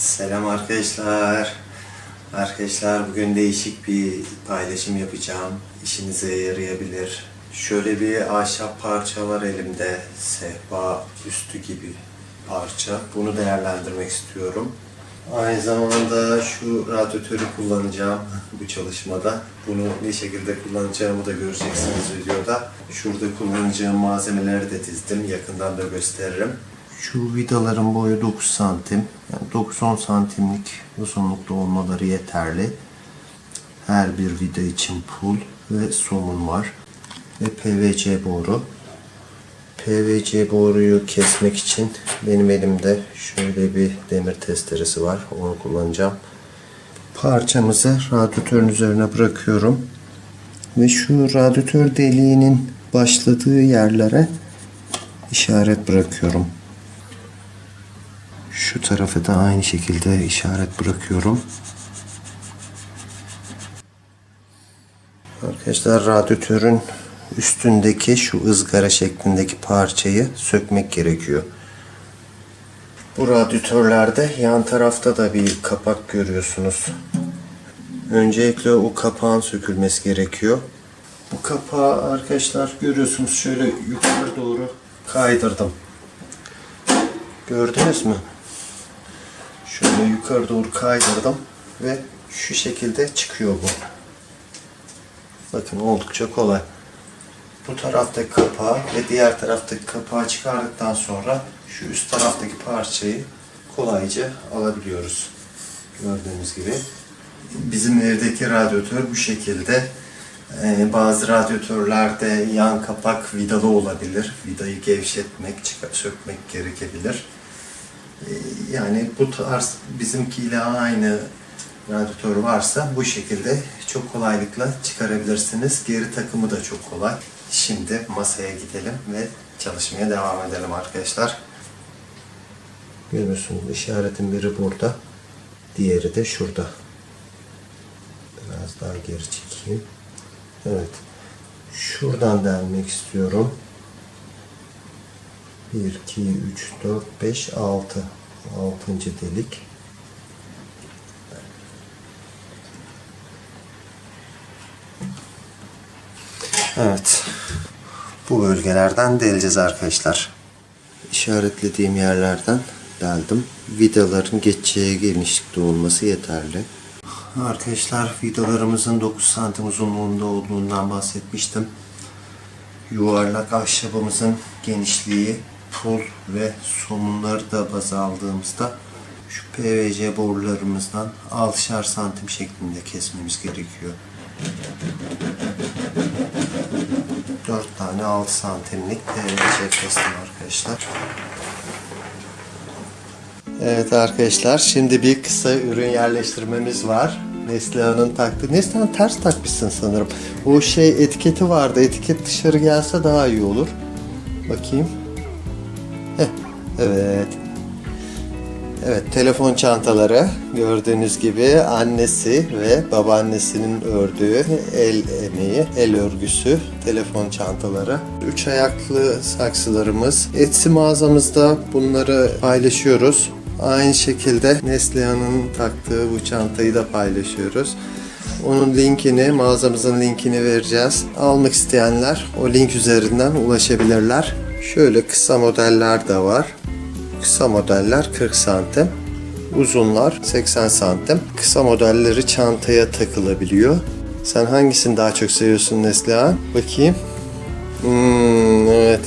Selam arkadaşlar. Arkadaşlar bugün değişik bir paylaşım yapacağım. İşinize yarayabilir. Şöyle bir ahşap parça var elimde. Sehpa üstü gibi parça. Bunu değerlendirmek istiyorum. Aynı zamanda şu radyatörü kullanacağım bu çalışmada. Bunu ne şekilde kullanacağımı da göreceksiniz videoda. Şurada kullanacağım malzemeleri de dizdim. Yakından da gösteririm. Şu vidaların boyu 9 santim. Yani 9-10 santimlik uzunlukta olmaları yeterli. Her bir vida için pul ve somun var. Ve PVC boru. PVC boruyu kesmek için benim elimde şöyle bir demir testeresi var. Onu kullanacağım. Parçamızı radyatörün üzerine bırakıyorum. Ve şu radyatör deliğinin başladığı yerlere işaret bırakıyorum. Şu tarafı da aynı şekilde işaret bırakıyorum. Arkadaşlar radyatörün üstündeki şu ızgara şeklindeki parçayı sökmek gerekiyor. Bu radyatörlerde yan tarafta da bir kapak görüyorsunuz. Öncelikle o kapağın sökülmesi gerekiyor. Bu kapağı arkadaşlar görüyorsunuz şöyle yukarı doğru kaydırdım. Gördünüz mü? Şöyle yukarı doğru kaydırdım ve şu şekilde çıkıyor bu. Bakın oldukça kolay. Bu taraftaki kapağı ve diğer taraftaki kapağı çıkardıktan sonra şu üst taraftaki parçayı kolayca alabiliyoruz. Gördüğünüz gibi. Bizim evdeki radyatör bu şekilde. Bazı radyatörlerde yan kapak vidalı olabilir. Vidayı gevşetmek, sökmek gerekebilir. Yani bu tarz bizimkiyle aynı radyatör varsa bu şekilde çok kolaylıkla çıkarabilirsiniz. Geri takımı da çok kolay. Şimdi masaya gidelim ve çalışmaya devam edelim arkadaşlar. Görüyorsunuz işaretin biri burada. Diğeri de şurada. Biraz daha geri çekeyim. Evet. Şuradan delmek istiyorum. 1, 2, 3, 4, 5, 6. 6. delik. Evet. Bu bölgelerden deleceğiz arkadaşlar. İşaretlediğim yerlerden deldim. Vidaların geçeceği genişlikte olması yeterli. Arkadaşlar vidalarımızın 9 santim uzunluğunda olduğundan bahsetmiştim. Yuvarlak ahşabımızın genişliği pul ve somunları da baz aldığımızda şu PVC borularımızdan 6'şar santim şeklinde kesmemiz gerekiyor. 4 tane 6 santimlik PVC kestim arkadaşlar. Evet arkadaşlar, şimdi bir kısa ürün yerleştirmemiz var. Neslihan'ın taktığı. Neslihan ters takmışsın sanırım. O etiketi vardı. Etiket dışarı gelse daha iyi olur. Bakayım. Evet. Evet, telefon çantaları gördüğünüz gibi annesi ve babaannesinin ördüğü el emeği, el örgüsü telefon çantaları. 3 ayaklı saksılarımız. Etsy mağazamızda bunları paylaşıyoruz. Aynı şekilde Neslihan'ın taktığı bu çantayı da paylaşıyoruz. Onun linkini, mağazamızın linkini vereceğiz. Almak isteyenler o link üzerinden ulaşabilirler. Şöyle kısa modeller de var. Kısa modeller 40 santim. Uzunlar 80 santim. Kısa modelleri çantaya takılabiliyor. Sen hangisini daha çok seviyorsun Neslihan? Bakayım. Evet.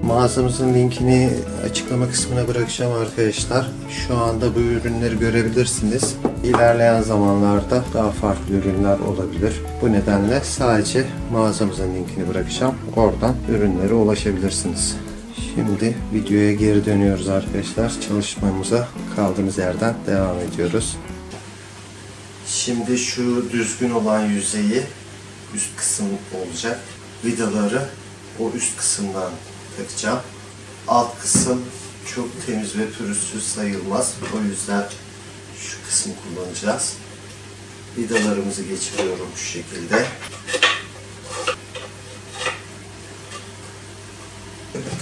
Mağazamızın linkini açıklama kısmına bırakacağım arkadaşlar. Şu anda bu ürünleri görebilirsiniz. İlerleyen zamanlarda daha farklı ürünler olabilir. Bu nedenle sadece mağazamızın linkini bırakacağım. Oradan ürünlere ulaşabilirsiniz. Şimdi videoya geri dönüyoruz arkadaşlar. Çalışmamıza kaldığımız yerden devam ediyoruz. Şimdi şu düzgün olan yüzeyi üst kısım olacak. Vidaları o üst kısımdan takacağım. Alt kısım çok temiz ve pürüzsüz sayılmaz. O yüzden şu kısım kullanacağız. Vidalarımızı geçiriyorum şu şekilde.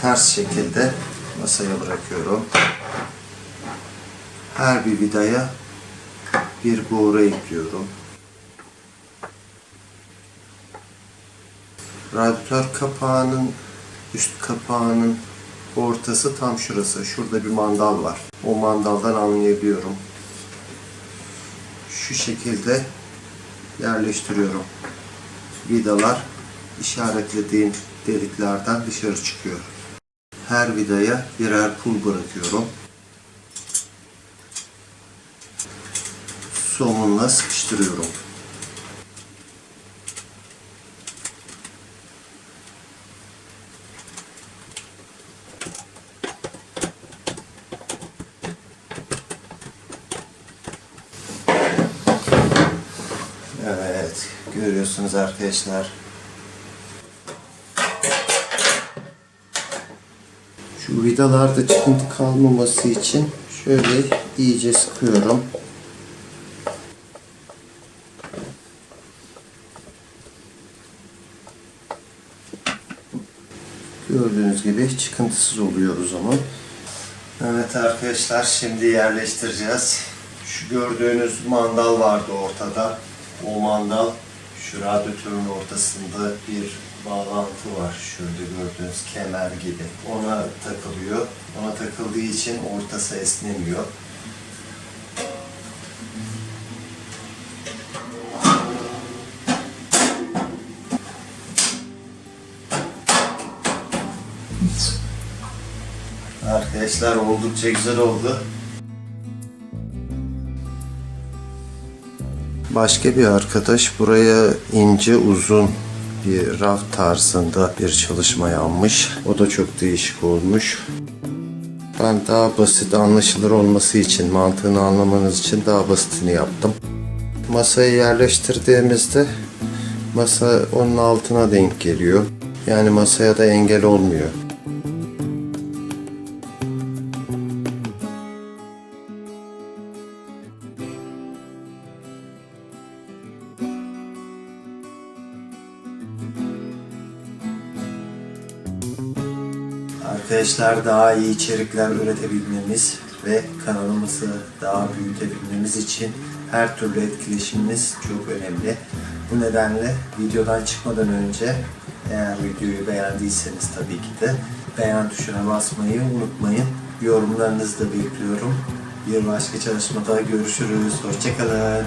Ters şekilde masaya bırakıyorum. Her bir vidaya bir boru ekliyorum. Radyatör kapağının, üst kapağının ortası tam şurası. Şurada bir mandal var. O mandaldan anlayabiliyorum. Şu şekilde yerleştiriyorum. Vidalar işaretlediğim deliklerden dışarı çıkıyor. Her vidaya birer pul bırakıyorum. Somunla sıkıştırıyorum. Evet, görüyorsunuz arkadaşlar. Şu vidalarda çıkıntı kalmaması için şöyle iyice sıkıyorum. Gördüğünüz gibi çıkıntısız oluyor o zaman. Evet arkadaşlar, şimdi yerleştireceğiz. Şu gördüğünüz mandal vardı ortada. O mandal şu radyatörün ortasında bir bağlantı var. Şöyle gördüğünüz kemer gibi. Ona takılıyor. Ona takıldığı için ortası esnemiyor. Arkadaşlar oldukça güzel oldu. Başka bir arkadaş buraya ince uzun bir raf tarzında bir çalışma yapmış. O da çok değişik olmuş. Ben daha basit, anlaşılır olması için, mantığını anlamanız için daha basitini yaptım. Masayı yerleştirdiğimizde masa onun altına denk geliyor. Yani masaya da engel olmuyor. Arkadaşlar, daha iyi içerikler üretebilmemiz ve kanalımızı daha büyütebilmemiz için her türlü etkileşimimiz çok önemli. Bu nedenle videodan çıkmadan önce eğer videoyu beğendiyseniz tabii ki de beğen tuşuna basmayı unutmayın. Yorumlarınızı da bekliyorum. Bir başka çalışmada görüşürüz. Hoşça kalın.